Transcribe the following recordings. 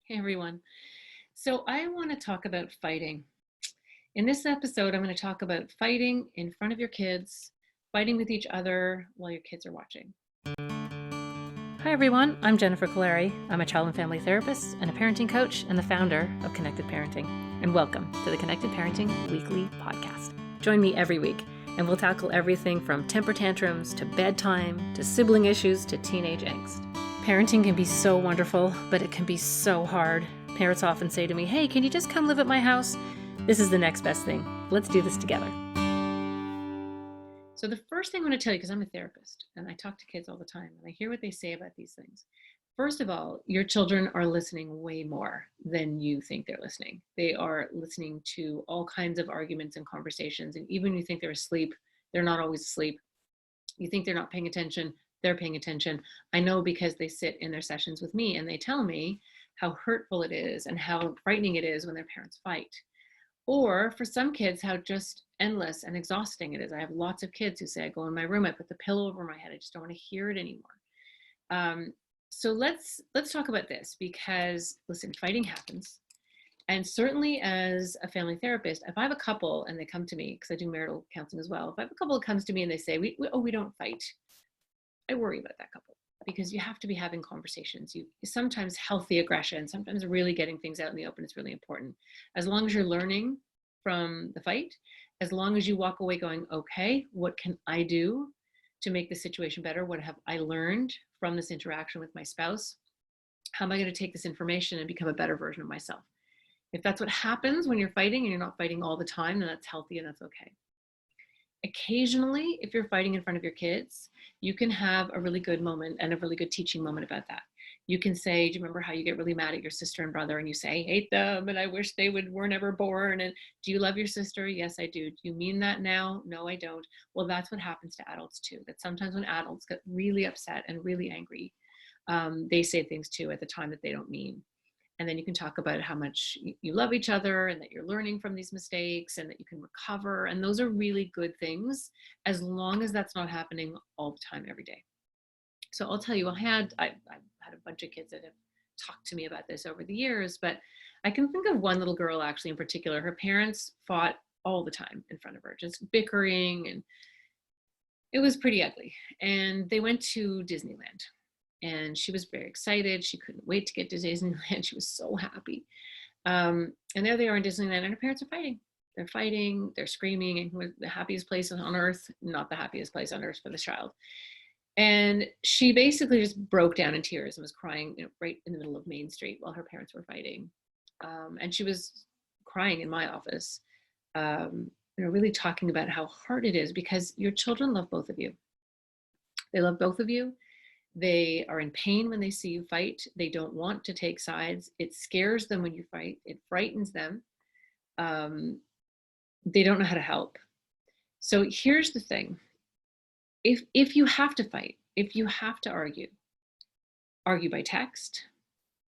Hey everyone. So I want to talk about fighting. In this episode, I'm going to talk about fighting in front of your kids, fighting with each other while your kids are watching. Hi everyone, I'm Jennifer Colari. I'm a child and family therapist and a parenting coach and the founder of Connected Parenting. And welcome to the Connected Parenting Weekly Podcast. Join me every week and we'll tackle everything from temper tantrums to bedtime to sibling issues to teenage angst. Parenting can be so wonderful, but it can be so hard. Parents often say to me, "Hey, can you just come live at my house?" This is the next best thing. Let's do this together. So the first thing I'm going to tell you, because I'm a therapist and I talk to kids all the time and I hear what they say about these things. First of all, your children are listening way more than you think they're listening. They are listening to all kinds of arguments and conversations. And even when you think they're asleep, they're not always asleep. You think they're not paying attention, they're paying attention. I know because they sit in their sessions with me and they tell me how hurtful it is and how frightening it is when their parents fight. Or for some kids, how just endless and exhausting it is. I have lots of kids who say, I go in my room, I put the pillow over my head, I just don't want to hear it anymore. So let's talk about this because, listen, fighting happens. And certainly as a family therapist, if I have a couple and they come to me, because I do marital counseling as well, if I have a couple that comes to me and they say, we don't fight, I worry about that couple because you have to be having conversations. You sometimes healthy aggression, sometimes really getting things out in the open is really important. As long as you're learning from the fight, as long as you walk away going, okay, what can I do to make the situation better? What have I learned from this interaction with my spouse? How am I going to take this information and become a better version of myself? If that's what happens when you're fighting and you're not fighting all the time, then that's healthy and that's okay. Occasionally, if you're fighting in front of your kids, you can have a really good moment and a really good teaching moment about that. You can say, do you remember how you get really mad at your sister and brother and you say, I hate them and I wish they were never born, and do you love your sister? Yes, I do. Do you mean that now? No, I don't. Well, that's what happens to adults too. That sometimes when adults get really upset and really angry, they say things too at the time that they don't mean. And then you can talk about how much you love each other and that you're learning from these mistakes and that you can recover. And those are really good things as long as that's not happening all the time, every day. So I'll tell you, I've had a bunch of kids that have talked to me about this over the years, but I can think of one little girl actually in particular. Her parents fought all the time in front of her, just bickering, and it was pretty ugly. And they went to Disneyland. And she was very excited. She couldn't wait to get to Disneyland. She was so happy. And there they are in Disneyland, and her parents are fighting. They're fighting, they're screaming, and was the happiest place on earth, not the happiest place on earth for this child. And she basically just broke down in tears and was crying, right in the middle of Main Street while her parents were fighting. And she was crying in my office, really talking about how hard it is because your children love both of you. They love both of you. They are in pain when they see you fight. They don't want to take sides. It scares them when you fight. It frightens them. They don't know how to help. So here's the thing. If you have to fight, if you have to argue by text,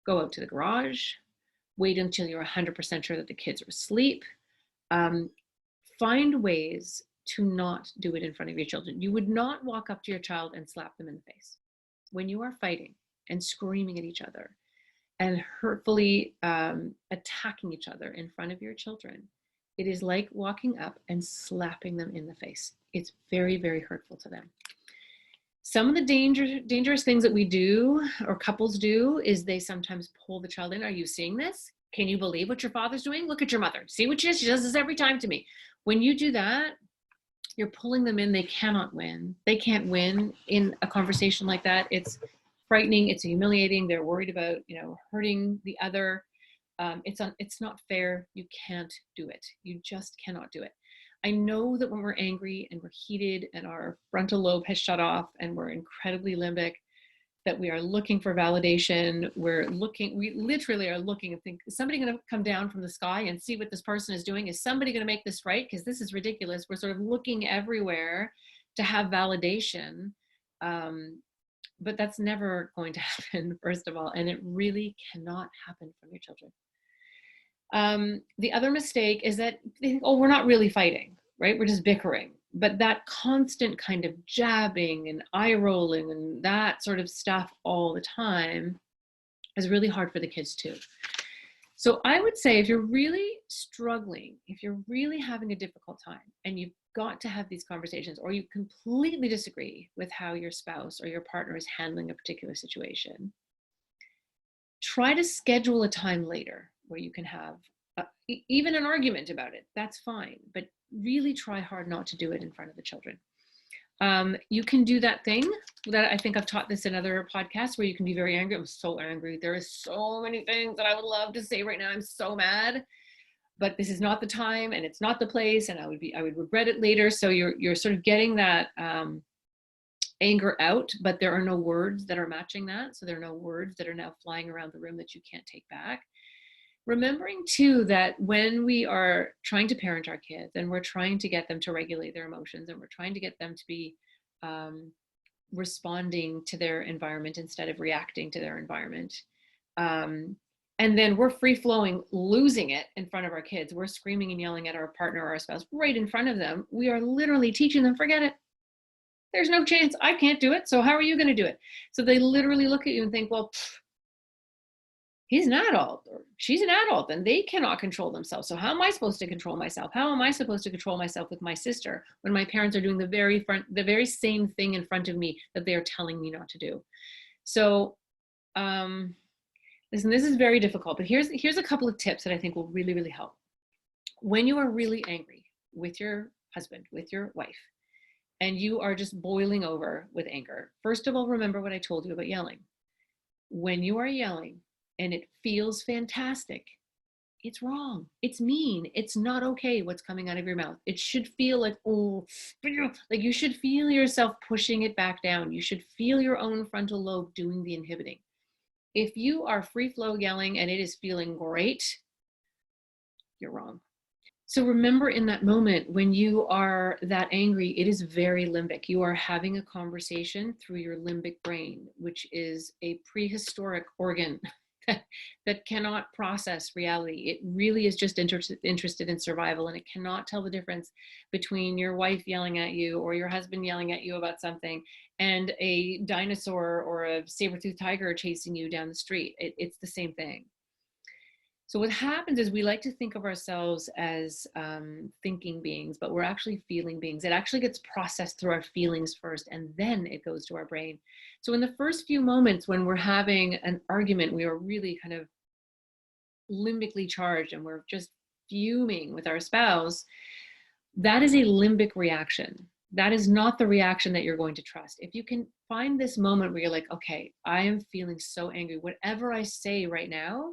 go out to the garage, wait until you're 100% sure that the kids are asleep. Find ways to not do it in front of your children. You would not walk up to your child and slap them in the face. When you are fighting and screaming at each other and hurtfully attacking each other in front of your children, it is like walking up and slapping them in the face. It's very, very hurtful to them. Some of the dangerous things that we do or couples do is they sometimes pull the child in. Are you seeing this? Can you believe what your father's doing? Look at your mother. See what she does? She does this every time to me. When you do that, you're pulling them in. They cannot win. They can't win in a conversation like that. It's frightening. It's humiliating. They're worried about, hurting the other. It's not fair. You can't do it. You just cannot do it. I know that when we're angry and we're heated and our frontal lobe has shut off and we're incredibly limbic, that we are looking for validation. We literally are looking and think, is somebody going to come down from the sky and see what this person is doing? Is somebody going to make this right? Because this is ridiculous. We're sort of looking everywhere to have validation. But that's never going to happen, first of all. And it really cannot happen from your children. The other mistake is that they think, oh, we're not really fighting, right? We're just bickering. But that constant kind of jabbing and eye rolling and that sort of stuff all the time is really hard for the kids too. So I would say if you're really struggling, if you're really having a difficult time and you've got to have these conversations, or you completely disagree with how your spouse or your partner is handling a particular situation, try to schedule a time later where you can have even an argument about it. That's fine, but really try hard not to do it in front of the children. You can do that thing that I think I've taught this in other podcasts where you can be very angry. I'm so angry. There is so many things that I would love to say right now. I'm so mad, but this is not the time and it's not the place, and I would regret it later. So you're sort of getting that anger out, but there are no words that are matching that. So there are no words that are now flying around the room that you can't take back. Remembering too that when we are trying to parent our kids and we're trying to get them to regulate their emotions and we're trying to get them to be responding to their environment instead of reacting to their environment, and then we're free flowing, losing it in front of our kids, we're screaming and yelling at our partner or our spouse right in front of them, we are literally teaching them, forget it. There's no chance. I can't do it. So how are you going to do it? So they literally look at you and think, well, he's an adult or she's an adult and they cannot control themselves. So how am I supposed to control myself? How am I supposed to control myself with my sister when my parents are doing the very same thing in front of me that they are telling me not to do? So listen, this is very difficult, but here's a couple of tips that I think will really, really help. When you are really angry with your husband, with your wife, and you are just boiling over with anger, first of all, remember what I told you about yelling. When you are yelling and it feels fantastic, it's wrong. It's mean. It's not okay what's coming out of your mouth. It should feel like, oh, like you should feel yourself pushing it back down. You should feel your own frontal lobe doing the inhibiting. If you are free flow yelling and it is feeling great, you're wrong. So remember, in that moment when you are that angry, it is very limbic. You are having a conversation through your limbic brain, which is a prehistoric organ that cannot process reality. It really is just interested in survival, and it cannot tell the difference between your wife yelling at you or your husband yelling at you about something and a dinosaur or a saber-toothed tiger chasing you down the street. It's the same thing. So what happens is we like to think of ourselves as thinking beings, but we're actually feeling beings. It actually gets processed through our feelings first, and then it goes to our brain. So in the first few moments when we're having an argument, we are really kind of limbically charged and we're just fuming with our spouse. That is a limbic reaction. That is not the reaction that you're going to trust. If you can find this moment where you're like, okay, I am feeling so angry. Whatever I say right now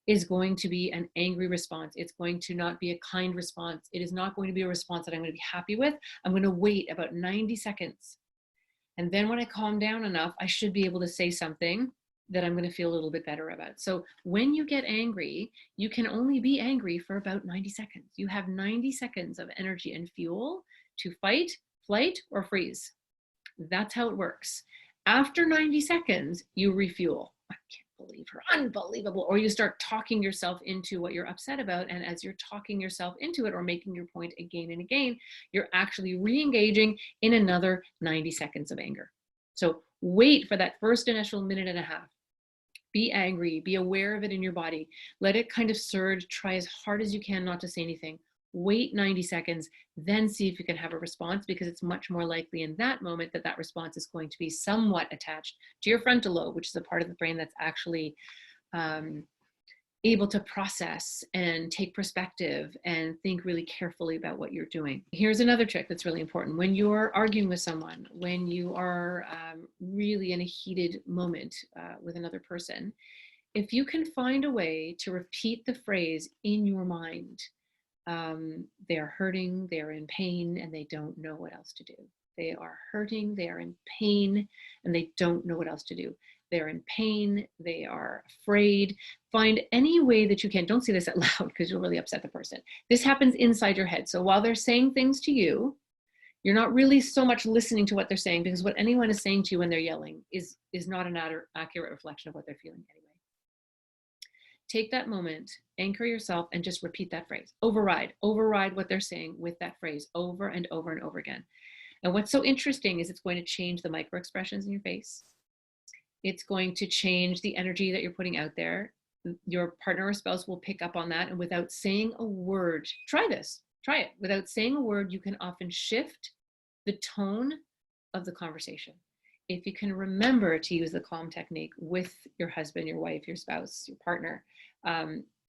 is going to be an angry response. It's going to not be a kind response. It is not going to be a response that I'm going to be happy with. I'm going to wait about 90 seconds. And then when I calm down enough, I should be able to say something that I'm going to feel a little bit better about. So when you get angry, you can only be angry for about 90 seconds. You have 90 seconds of energy and fuel to fight, flight, or freeze. That's how it works. After 90 seconds, you refuel. I can't believe her, unbelievable. Or you start talking yourself into what you're upset about. And as you're talking yourself into it or making your point again and again, you're actually re-engaging in another 90 seconds of anger. So wait for that first initial minute and a half. Be angry, be aware of it in your body. Let it kind of surge. Try as hard as you can not to say anything. Wait 90 seconds, then see if you can have a response, because it's much more likely in that moment that that response is going to be somewhat attached to your frontal lobe, which is a part of the brain that's actually able to process and take perspective and think really carefully about what you're doing. Here's another trick that's really important. When you're arguing with someone, when you are really in a heated moment with another person, if you can find a way to repeat the phrase in your mind, they are hurting, they are in pain, and they don't know what else to do. They are hurting, they are in pain, and they don't know what else to do. They're in pain, they are afraid. Find any way that you can. Don't say this out loud because you'll really upset the person. This happens inside your head. So while they're saying things to you, you're not really so much listening to what they're saying, because what anyone is saying to you when they're yelling is not an accurate reflection of what they're feeling anyway. Take that moment, anchor yourself, and just repeat that phrase. Override what they're saying with that phrase over and over and over again. And what's so interesting is it's going to change the micro expressions in your face. It's going to change the energy that you're putting out there. Your partner or spouse will pick up on that. And without saying a word, try this, try it. Without saying a word, you can often shift the tone of the conversation. If you can remember to use the calm technique with your husband, your wife, your spouse, your partner,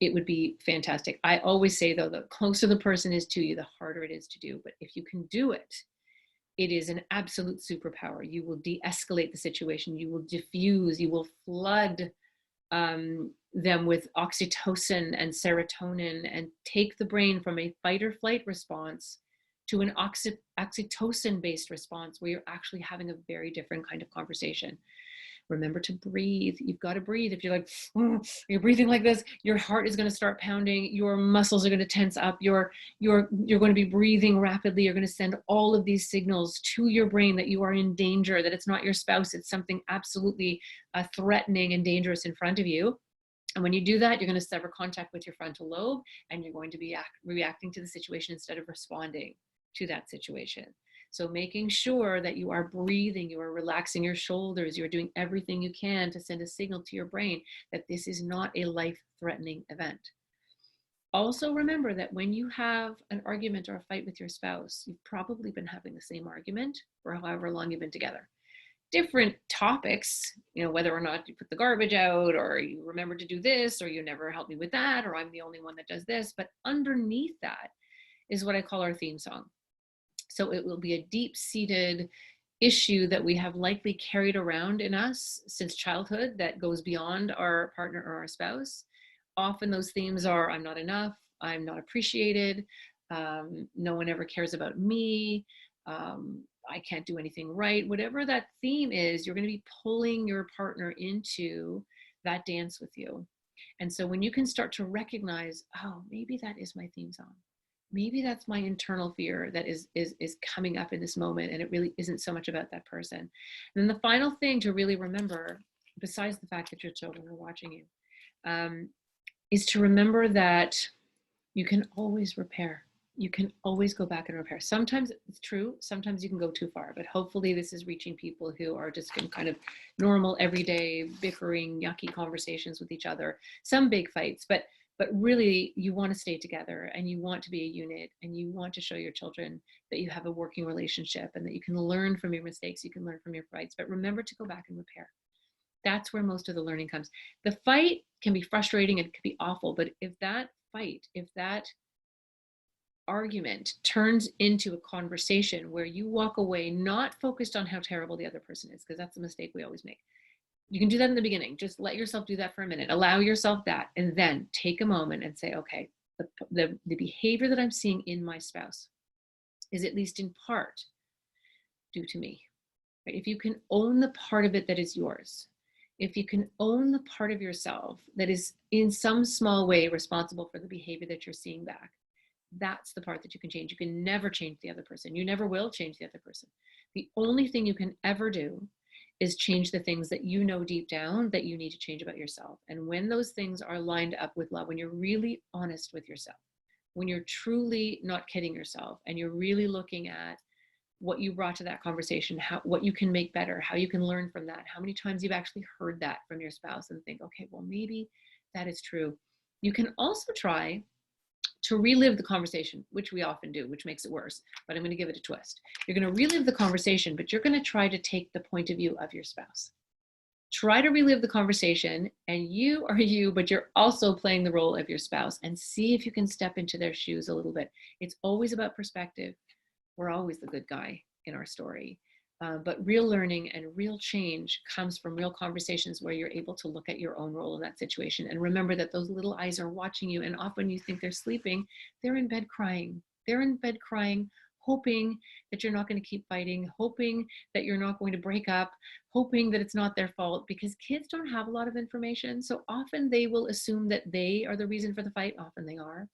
it would be fantastic. I always say, though, the closer the person is to you, the harder it is to do. But if you can do it, it is an absolute superpower. You will de-escalate the situation. You will diffuse. You will flood them with oxytocin and serotonin, and take the brain from a fight or flight response to an oxytocin based response, where you're actually having a very different kind of conversation. Remember to breathe. You've got to breathe. If you're like, you're breathing like this, your heart is going to start pounding. Your muscles are going to tense up. You're going to be breathing rapidly. You're going to send all of these signals to your brain that you are in danger, that it's not your spouse. It's something absolutely threatening and dangerous in front of you. And when you do that, you're going to sever contact with your frontal lobe, and you're going to be reacting to the situation instead of responding to that situation. So making sure that you are breathing, you are relaxing your shoulders, you're doing everything you can to send a signal to your brain that this is not a life-threatening event. Also remember that when you have an argument or a fight with your spouse, you've probably been having the same argument for however long you've been together. Different topics, whether or not you put the garbage out, or you remember to do this, or you never help me with that, or I'm the only one that does this. But underneath that is what I call our theme song. So it will be a deep-seated issue that we have likely carried around in us since childhood that goes beyond our partner or our spouse. Often those themes are, I'm not enough, I'm not appreciated, no one ever cares about me, I can't do anything right. Whatever that theme is, you're going to be pulling your partner into that dance with you. And so when you can start to recognize, oh, maybe that is my theme song. Maybe that's my internal fear that is coming up in this moment, and it really isn't so much about that person. And then the final thing to really remember, besides the fact that your children are watching you, is to remember that you can always repair. You can always go back and repair. Sometimes it's true, sometimes you can go too far, but hopefully this is reaching people who are just in kind of normal, everyday, bickering, yucky conversations with each other, some big fights, but really you want to stay together, and you want to be a unit, and you want to show your children that you have a working relationship, and that you can learn from your mistakes, you can learn from your fights, but remember to go back and repair. That's where most of the learning comes. The fight can be frustrating and it can be awful, but if that argument turns into a conversation where you walk away not focused on how terrible the other person is, because that's a mistake we always make. You can do that in the beginning. Just let yourself do that for a minute. Allow yourself that, and then take a moment and say, okay, the behavior that I'm seeing in my spouse is at least in part due to me. Right? If you can own the part of it that is yours, if you can own the part of yourself that is in some small way responsible for the behavior that you're seeing back, that's the part that you can change. You can never change the other person. You never will change the other person. The only thing you can ever do is change the things that you know deep down that you need to change about yourself. And when those things are lined up with love, when you're really honest with yourself, when you're truly not kidding yourself, and you're really looking at what you brought to that conversation, what you can make better, how you can learn from that, how many times you've actually heard that from your spouse and think, okay, well, maybe that is true. You can also try to relive the conversation, which we often do, which makes it worse, but I'm going to give it a twist. You're going to relive the conversation, but you're going to try to take the point of view of your spouse. Try to relive the conversation, and you are you, but you're also playing the role of your spouse, and see if you can step into their shoes a little bit. It's always about perspective. We're always the good guy in our story. But real learning and real change comes from real conversations where you're able to look at your own role in that situation. And remember that those little eyes are watching you. And often you think they're sleeping. They're in bed crying. They're in bed crying, hoping that you're not going to keep fighting, hoping that you're not going to break up, hoping that it's not their fault, because kids don't have a lot of information. So often they will assume that they are the reason for the fight. Often they are.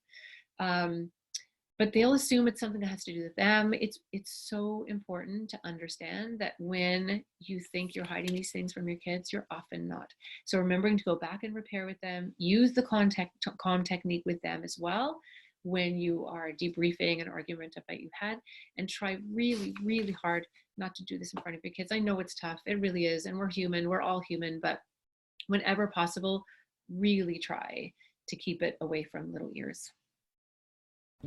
But they'll assume it's something that has to do with them. It's so important to understand that when you think you're hiding these things from your kids, you're often not. So remembering to go back and repair with them, use the calm technique with them as well, when you are debriefing an argument that you've had, and try really, really hard not to do this in front of your kids. I know it's tough. It really is. And we're human. We're all human. But whenever possible, really try to keep it away from little ears.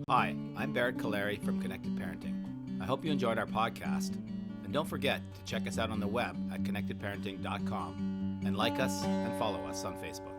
Hi, I'm Barrett Kaleri from Connected Parenting. I hope you enjoyed our podcast. And don't forget to check us out on the web at connectedparenting.com and like us and follow us on Facebook.